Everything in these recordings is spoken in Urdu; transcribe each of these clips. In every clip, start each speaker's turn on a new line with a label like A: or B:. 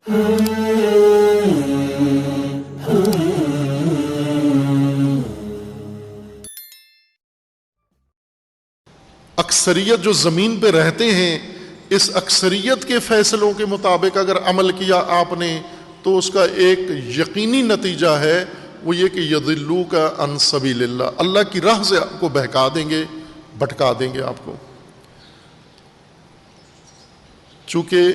A: اکثریت جو زمین پہ رہتے ہیں، اس اکثریت کے فیصلوں کے مطابق اگر عمل کیا آپ نے تو اس کا ایک یقینی نتیجہ ہے وہ یہ کہ یضلوک عن سبیل اللہ، اللہ کی راہ سے آپ کو بہکا دیں گے، بھٹکا دیں گے آپ کو۔ چونکہ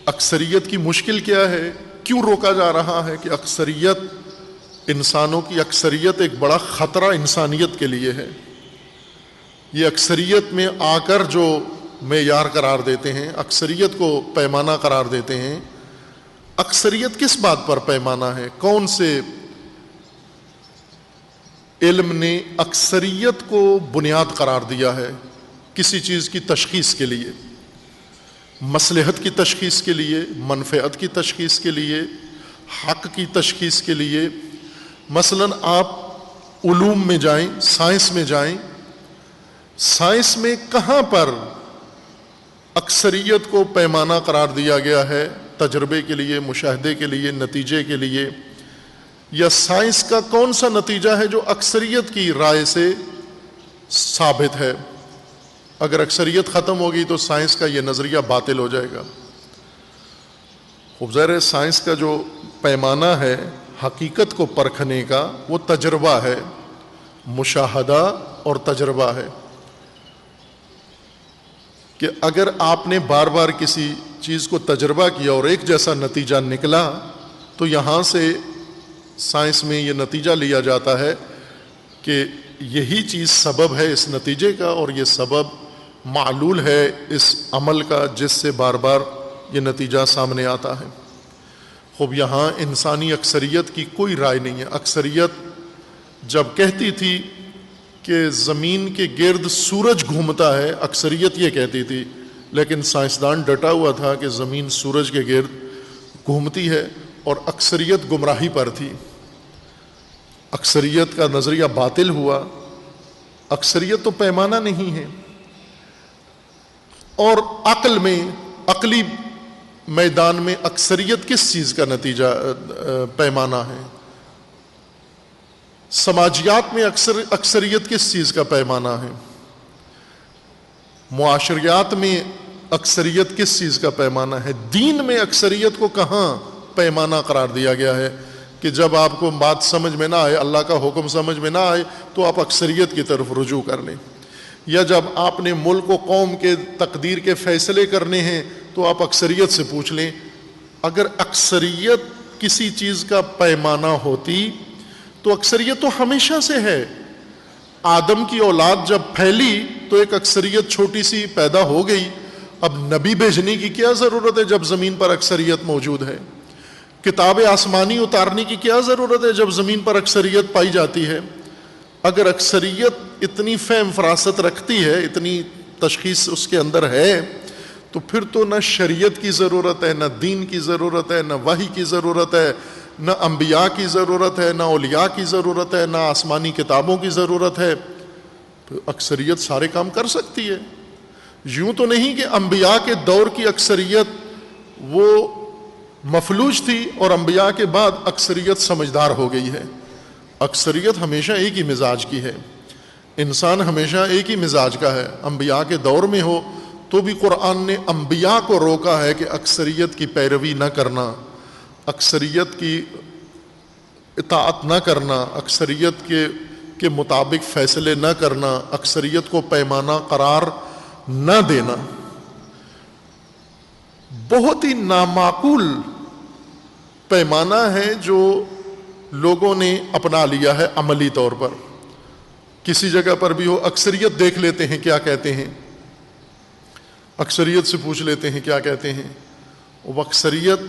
A: اکثریت کی مشکل کیا ہے، کیوں روکا جا رہا ہے کہ اکثریت، انسانوں کی اکثریت ایک بڑا خطرہ انسانیت کے لیے ہے۔ یہ اکثریت میں آ کر جو معیار قرار دیتے ہیں، اکثریت کو پیمانہ قرار دیتے ہیں، اکثریت کس بات پر پیمانہ ہے؟ کون سے علم نے اکثریت کو بنیاد قرار دیا ہے کسی چیز کی تشخیص کے لیے؟ مصلحت کی تشخیص کے لیے، منفعت کی تشخیص کے لیے، حق کی تشخیص کے لیے۔ مثلا آپ علوم میں جائیں، سائنس میں جائیں، سائنس میں کہاں پر اکثریت کو پیمانہ قرار دیا گیا ہے تجربے کے لیے، مشاہدے کے لیے، نتیجے کے لیے؟ یا سائنس کا کون سا نتیجہ ہے جو اکثریت کی رائے سے ثابت ہے؟ اگر اکثریت ختم ہوگی تو سائنس کا یہ نظریہ باطل ہو جائے گا۔ خوب ظاہر ہے سائنس کا جو پیمانہ ہے حقیقت کو پرکھنے کا، وہ تجربہ ہے، مشاہدہ اور تجربہ ہے، کہ اگر آپ نے بار بار کسی چیز کو تجربہ کیا اور ایک جیسا نتیجہ نکلا تو یہاں سے سائنس میں یہ نتیجہ لیا جاتا ہے کہ یہی چیز سبب ہے اس نتیجے کا، اور یہ سبب معلول ہے اس عمل کا جس سے بار بار یہ نتیجہ سامنے آتا ہے۔ خوب یہاں انسانی اکثریت کی کوئی رائے نہیں ہے۔ اکثریت جب کہتی تھی کہ زمین کے گرد سورج گھومتا ہے، اکثریت یہ کہتی تھی، لیکن سائنسدان ڈٹا ہوا تھا کہ زمین سورج کے گرد گھومتی ہے، اور اکثریت گمراہی پر تھی۔ اکثریت کا نظریہ باطل ہوا۔ اکثریت تو پیمانہ نہیں ہے۔ اور عقل میں، عقلی میدان میں اکثریت کس چیز کا نتیجہ پیمانہ ہے؟ سماجیات میں اکثریت کس چیز کا پیمانہ ہے؟ معاشریات میں اکثریت کس چیز کا پیمانہ ہے؟ دین میں اکثریت کو کہاں پیمانہ قرار دیا گیا ہے کہ جب آپ کو بات سمجھ میں نہ آئے، اللہ کا حکم سمجھ میں نہ آئے تو آپ اکثریت کی طرف رجوع کر لیں، یا جب آپ نے ملک و قوم کے تقدیر کے فیصلے کرنے ہیں تو آپ اکثریت سے پوچھ لیں۔ اگر اکثریت کسی چیز کا پیمانہ ہوتی تو اکثریت تو ہمیشہ سے ہے۔ آدم کی اولاد جب پھیلی تو ایک اکثریت چھوٹی سی پیدا ہو گئی، اب نبی بھیجنے کی کیا ضرورت ہے جب زمین پر اکثریت موجود ہے؟ کتاب آسمانی اتارنے کی کیا ضرورت ہے جب زمین پر اکثریت پائی جاتی ہے؟ اگر اکثریت اتنی فہم فراست رکھتی ہے، اتنی تشخیص اس کے اندر ہے، تو پھر تو نہ شریعت کی ضرورت ہے، نہ دین کی ضرورت ہے، نہ وحی کی ضرورت ہے، نہ انبیاء کی ضرورت ہے، نہ اولیاء کی ضرورت ہے، نہ آسمانی کتابوں کی ضرورت ہے۔ تو اکثریت سارے کام کر سکتی ہے۔ یوں تو نہیں کہ انبیاء کے دور کی اکثریت وہ مفلوج تھی اور انبیاء کے بعد اکثریت سمجھدار ہو گئی ہے۔ اکثریت ہمیشہ ایک ہی مزاج کی ہے، انسان ہمیشہ ایک ہی مزاج کا ہے۔ انبیاء کے دور میں ہو تو بھی قرآن نے انبیاء کو روکا ہے کہ اکثریت کی پیروی نہ کرنا، اکثریت کی اطاعت نہ کرنا، اکثریت کے مطابق فیصلے نہ کرنا، اکثریت کو پیمانہ قرار نہ دینا۔ بہت ہی نامعقول پیمانہ ہے جو لوگوں نے اپنا لیا ہے عملی طور پر۔ کسی جگہ پر بھی ہو، اکثریت دیکھ لیتے ہیں کیا کہتے ہیں، اکثریت سے پوچھ لیتے ہیں کیا کہتے ہیں۔ وہ اکثریت،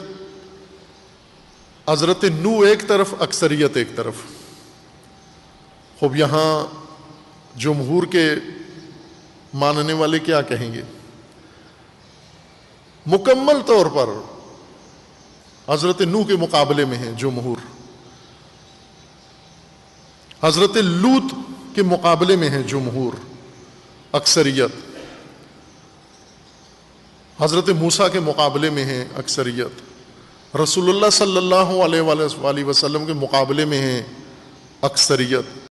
A: حضرت نو ایک طرف، اکثریت ایک طرف۔ خوب یہاں جمہور کے ماننے والے کیا کہیں گے؟ مکمل طور پر حضرت نو کے مقابلے میں ہیں جمہور، حضرت لوط کے مقابلے میں ہیں جمہور، اکثریت، حضرت موسیٰ کے مقابلے میں ہیں اکثریت، رسول اللہ صلی اللہ علیہ وآلہ وسلم کے مقابلے میں ہیں اکثریت.